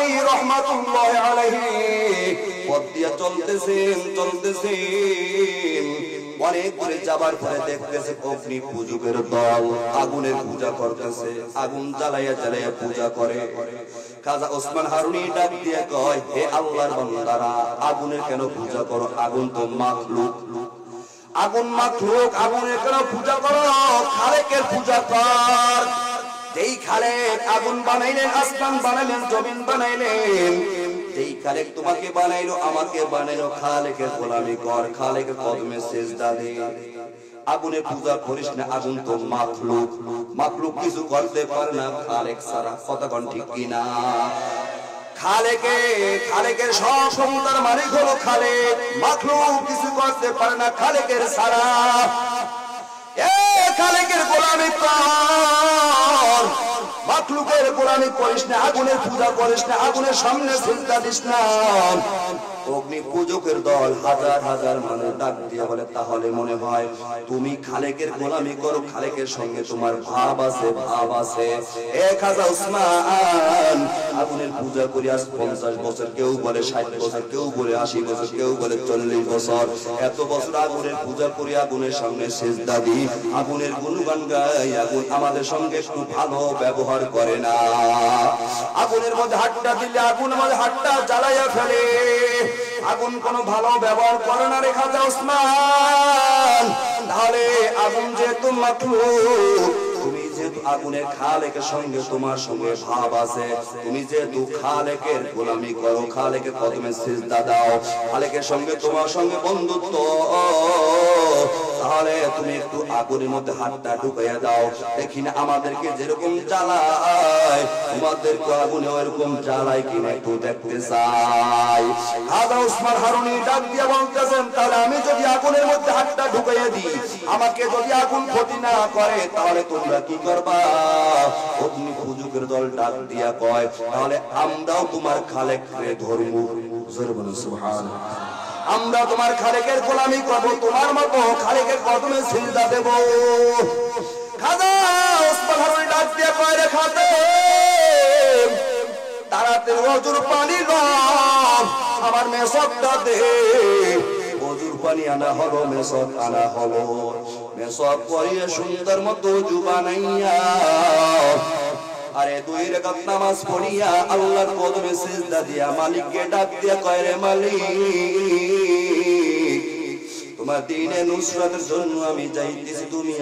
হারুনি রহমাতুল্লাহ আলাইহি পথ দিয়ে চলতেছেন অনেক দূরে যাবার পরে দেখতেছে অগ্নি পূজকের দল আগুনের পূজা করতেছে, আগুন জ্বালাইয়া জ্বালাইয়া পূজা করে। খাজা ওসমান হারুনি ডাক দিয়ে কয়, হে আল্লাহর বান্দারা, আগুনের কেন পূজা করো? আগুন তো মাখলুক, আগুন মাখলুক, আগুনের কেন পূজা করো? খালেকের পূজা কর। যেই খালেক আগুন বানাইলেন, আসমান বানাইলেন, জমিন বানাইলেন, যেই খালেক তোমাকে বানাইলো, আমাকে বানাইলো, খালেকের গোলামি কর, খালেকের কদমে সিজদা দে। আগুনের পূজা করিস না, আগুন তো মাখলুক, মাখলুক কিছু করতে পারে না খালেক ছাড়া। কতক্ষণ ঠিক কিনা? খালেকের সব ক্ষমতার মালিক হলো খালেক, মাখলুক কিছু করতে পারে না খালেকের ছাড়া। খালেকের গোলামি কর, মাখলুকের গোলামি করিস না, আগুনের পূজা করিস না, আগুনের সামনে সিজদা দিস না। অগ্নি পূজকের দল হাজার হাজার মানুষ ডাক দিয়ে বলে, তাহলে মনে হয় তুমি খালেকের গোলামি করো, খালেকের সঙ্গে তোমার ভাব আছে, ভাব আছে। খাজা ওসমান আগুনের পূজা করি আজ 50 বছর, কেউ বলে 60 বছর, কেউ বলে 80 বছর, কেউ বলে 40 বছর। এত বছর আগুনের পূজা করি, আগুনের সামনে সিজদা দিই, আগুনের গুণগান গাই, আগুন আমাদের সঙ্গে একটু ভালো ব্যবহার করে না। আগুনের মধ্যে হাতটা দিলে আগুন আমাদের হাতটা জ্বালাইয়া ফেলে, আগুন কোনো ভালো ব্যবহার করে না রে খাজা ওসমান। তাহলে আগুন যেহেতু মাখলুক, তুমি যেহেতু আগুনের খালেকের সঙ্গে তোমার সঙ্গে ভাব আছে, তুমি যেহেতু খালেকের গোলামি করো, খালেকের কদমে সিজদা দাও, খালেকের সঙ্গে তোমার সঙ্গে বন্ধুত্ব, তাহলে তুমি একটু আগুনের মধ্যে হাতটা ঢুকাইয়া দাও। দেখি না আমাদেরকে যেরকম জ্বালায়, তোমাদেরকে আগুনে ওইরকম জ্বালায় কিনা একটু দেখতে চাই। খাজা ওসমান হারুনি ডাক দিয়ে বলতেছেন, তাহলে আমি যদি আগুনের মধ্যে হাতটা ঢুকাইয়া দিই, আমাকে যদি আগুন ক্ষতি না করে, তাহলে তোমরা কি করবা? অগ্নি পূজকের দল ডাক দিয়া কয়, তাহলে আমরাও তোমার খালেককে ধরবো। জোরে বলুন সুবহানাল্লাহ। আমরা তোমার খালেকের গোলামি করবো, তোমার মতো খালেকের কদমে সিজদা দেব। খাজা ওসমান হারুনি ডাক দিয়ে কয়, রে খাদেম, তাড়াতাড়ি ওজুর পানি দাও, আমার মেসকটা দে। ওজুর পানি আনা হলো, মেসক আনা হলো, মেসক করিয়ে সুন্দর মতো ওজু বানাইয়া, আরে 2 রাকাত নামাজ পড়িয়া আল্লাহর কদমে সিজদা দিয়া মালিককে ডাক দিয়া কয়, রে মালিক, তোমার দ্বীনে নুসরাতের জন্য আমি যাইতেছি, তুমি